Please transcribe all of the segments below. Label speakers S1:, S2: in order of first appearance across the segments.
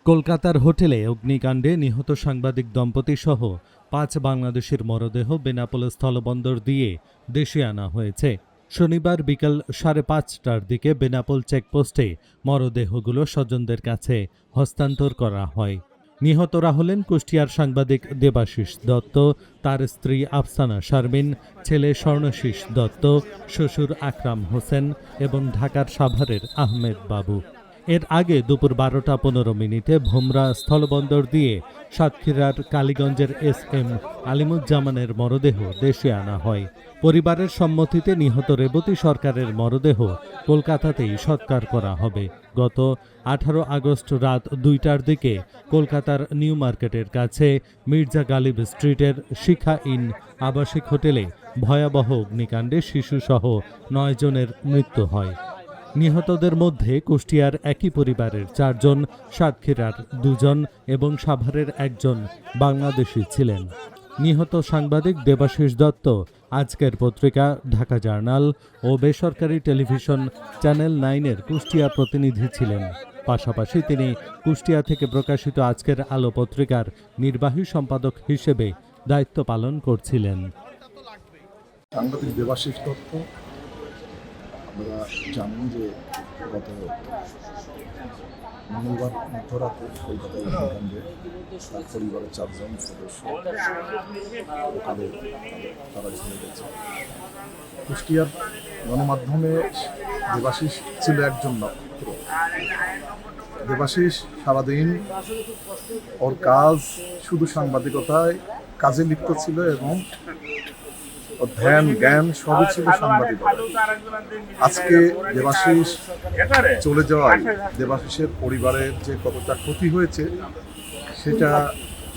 S1: কলকাতার হোটেলে অগ্নিকাণ্ডে নিহত সাংবাদিক দম্পতি সহ ৫ বাংলাদেশের মরদেহ বেনাপোল স্থলবন্দর দিয়ে দেশে আনা হয়েছে। শনিবার বিকেল ৫:৩০টার দিকে বেনাপোল চেকপোস্টে মরদেহগুলো স্বজনদের কাছে হস্তান্তর করা হয়। নিহতরা হলেন কুষ্টিয়ার সাংবাদিক দেবাশিস দত্ত, তার স্ত্রী আফসানা শারমিন, ছেলে স্বর্ণশীষ দত্ত, শ্বশুর আকরাম হোসেন এবং ঢাকার সাভারের আহমেদ বাবু। এর আগে দুপুর ১২টা ১৫ ভোমরা স্থলবন্দর দিয়ে সাতক্ষীরার কালীগঞ্জের SM আলিমুজ্জামানের মরদেহ দেশে আনা হয়। পরিবারের সম্মতিতে নিহত রেবতী সরকারের মরদেহ কলকাতাতেই সৎকার করা হবে। গত ১৮ আগস্ট রাত ২টার দিকে কলকাতার নিউ মার্কেটের কাছে মির্জা গালিব স্ট্রিটের শিখা ইন আবাসিক হোটেলে ভয়াবহ অগ্নিকাণ্ডে শিশুসহ ৯ জনের মৃত্যু হয়। নিহতদের মধ্যে কুষ্টিয়ার একই পরিবারের ৪ জন, সাতক্ষীরার ২ জন এবং সাভারের ১ জন বাংলাদেশি ছিলেন। নিহত সাংবাদিক দেবাশিস দত্ত আজকের পত্রিকা, ঢাকা জার্নাল ও বেসরকারি টেলিভিশন চ্যানেল 9-এর কুষ্টিয়া প্রতিনিধি ছিলেন। পাশাপাশি তিনি কুষ্টিয়া থেকে প্রকাশিত আজকের আলো পত্রিকার নির্বাহী সম্পাদক হিসেবে দায়িত্ব পালন করছিলেন।
S2: সাংবাদিক দেবাশিস দত্ত, আমরা জানি যে গত মঙ্গলবার মধ্যরাতে কলকাতায় অগ্নিকাণ্ডে তার পরিবারের ৪ জন সদস্য ওখানে তারা ঝরে গেছে। কুষ্টিয়ার গণমাধ্যমে দেবাশিস ছিল একজন নক্ষত্র। দেবাশিস সারাদিন ওর কাজ শুধু সাংবাদিকতায় কাজে লিপ্ত ছিল এবং ধ্যান জ্ঞান সবই ছিল সাংবাদিকতা। আজকে দেবাশিস চলে যাওয়ায় দেবাশিসের পরিবারের যে কতটা ক্ষতি হয়েছে সেটা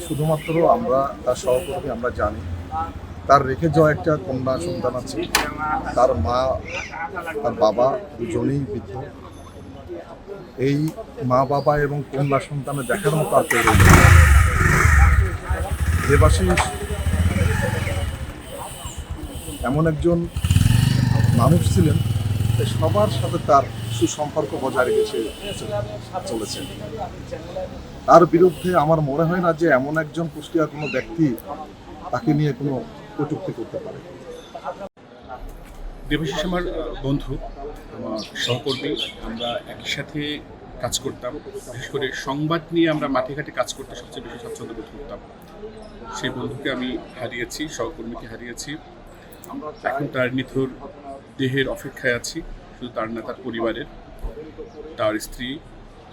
S2: শুধুমাত্র আমরা তার সহকর্মী আমরা জানি। তার রেখে যাওয়া একটা কন্যা সন্তান আছে, তার মা তার বাবা দুজনেই বৃদ্ধ। এই মা বাবা এবং কন্যা সন্তানের দেখার মতো আর কেউ নেই। দেবাশিস এমন একজন মানুষ ছিলেন যে সবার সাথে তার সুসম্পর্ক বজায় রেখে চলেছেন। তার বিরুদ্ধে আমার মনে হয় না যে এমন একজন কুষ্টিয়ার কোনো ব্যক্তি তাকে নিয়ে কোনো কটূক্তি করতে পারে।
S3: দেবাশিস আমার বন্ধু, আমার সহকর্মী। আমরা একই সাথে কাজ করতাম। বিশেষ করে সংবাদ নিয়ে আমরা মাঠে ঘাটে কাজ করতে সবচেয়ে বেশি স্বাচ্ছন্দ্য বোধ করতাম। সেই বন্ধুকে আমি হারিয়েছি, সহকর্মীকে হারিয়েছি। এখন তার নিথর দেহের অপেক্ষায় আছি, শুধু তার না, তার পরিবারের, তার স্ত্রী,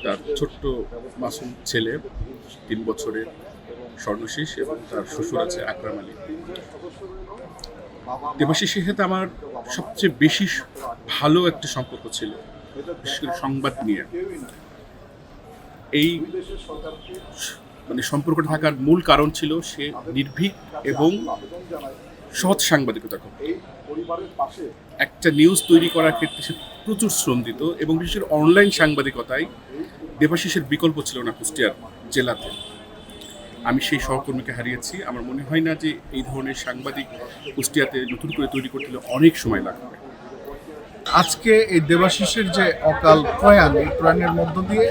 S3: তার ছোট্ট মাসুম ছেলে ৩ বছরের স্বর্ণশীষ এবং তার শ্বশুর আছে আকরাম আলী। দেবাশিসের সাথে আমার সবচেয়ে বেশি ভালো একটা সম্পর্ক ছিল, বিশেষ করে সংবাদ নিয়ে। এই সম্পর্কটা থাকার মূল কারণ ছিল সে নির্ভীক এবং সৎ সাংবাদিকতা করত। একটা নিউজ তৈরি করার ক্ষেত্রে সে প্রচুর শ্রম দিত এবং বিশেষ করে অনলাইন সাংবাদিকতায় দেবাশিসের বিকল্প ছিল না কুষ্টিয়ার জেলাতে। আমি সেই সহকর্মীকে হারিয়েছি। আমার মনে হয় না যে এই ধরনের সাংবাদিক কুষ্টিয়াতে নতুন করে তৈরি করতে হলে অনেক সময় লাগবে।
S4: আজকে এই দেবাশিসের যে অকাল প্রয়াণ, এই প্রয়াণের মধ্য দিয়ে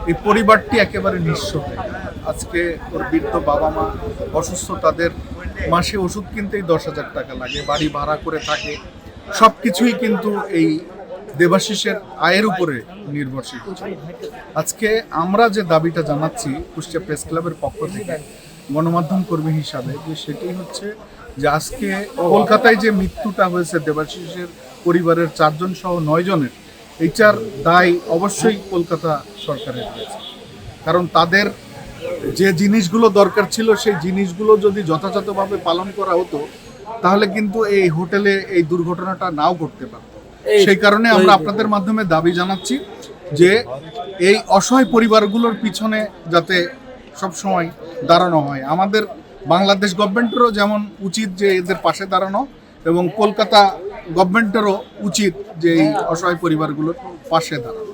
S4: এই পরিবারটি একেবারে নিঃস্ব হয়ে গেল। আজকে ওর বৃদ্ধ বাবা মা অসুস্থ, তাদের মাসে ওষুধ কিনতেই 10,000 টাকা লাগে, বাড়ি ভাড়া করে থাকে, সব কিছুই কিন্তু এই দেবাশিসের আয়ের উপরে নির্ভরশীল। আজকে আমরা যে দাবিটা জানাচ্ছি কুষ্টিয়া প্রেস ক্লাবের পক্ষ থেকে গণমাধ্যম কর্মী হিসাবে, যে সেটি হচ্ছে যে আজকে কলকাতায় যে মৃত্যুটা হয়েছে দেবাশিসের পরিবারের 4 জন সহ 9 জনের, এইটার দায় অবশ্যই কলকাতা সরকারের রয়েছে। কারণ তাদের যে জিনিসগুলো দরকার ছিল সেই জিনিসগুলো যদি যথাযথভাবে পালন করা হতো তাহলে কিন্তু এই হোটেলে এই দুর্ঘটনাটা নাও ঘটতে পারত। সেই কারণে আমরা আপনাদের মাধ্যমে দাবি জানাচ্ছি যে এই অসহায় পরিবারগুলোর পিছনে যাতে সবসময় দাঁড়ানো হয়। আমাদের বাংলাদেশ গভর্নমেন্টেরও যেমন উচিত যে এদের পাশে দাঁড়ানো, এবং কলকাতা গভর্নমেন্টেরও উচিত যে এই অসহায় পরিবারগুলোর পাশে দাঁড়ানো।